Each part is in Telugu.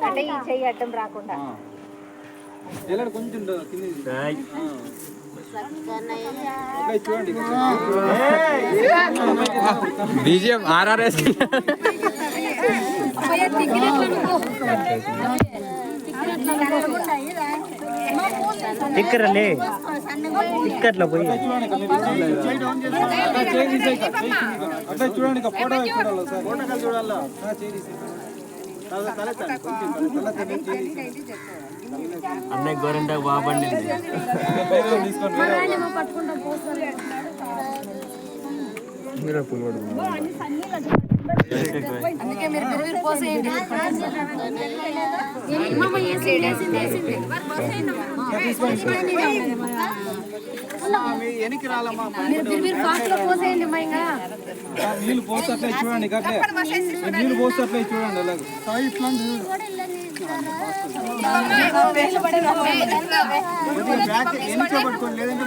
అంటే ఈ చెయ్యి అడ్డం రాకుండా కొంచెం బీజిఎం ఆర్ఆర్ఎస్ టిక్కర్లే టిక్కర్లో పోయి అట్లా చూడండి ఫోటో ఫోటో చూడాలా అన్నయ్య గోరెంటా బాబండి అందుకే మీరు బిరువిరి పోసేయండి. మీరు బిరువిరి ఫాస్ట్ లో పోసేయండి మా ఇంకా నీళ్ళు పోస్తట్లే చూడండి అట్లే నీళ్ళు పోస్తట్లే చూడండి అలాగే వెనక పట్టుకోండి లేదంటే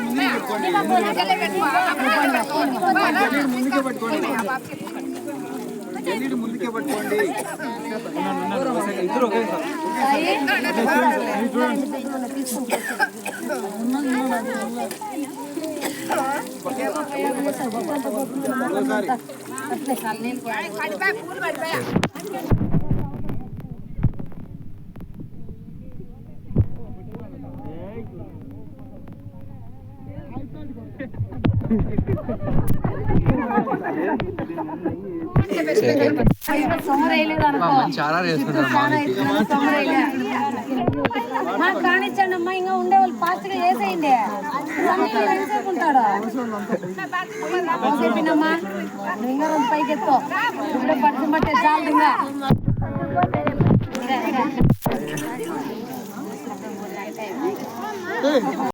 ముందుకే పట్టుకోండి ఎల్ఈడి ముందుకే పట్టుకోండి ఇద్దరు కానిచ్చండి అమ్మా ఇంకా ఉండే వాళ్ళు ఫాస్ట్ గా వేసేయండి ఉంటాడు చెప్పినమ్మా నువ్వు ఇంకా రెండు పైకి ఎత్తో ఇప్పుడే పట్టుమంటే చాలు ఇంకా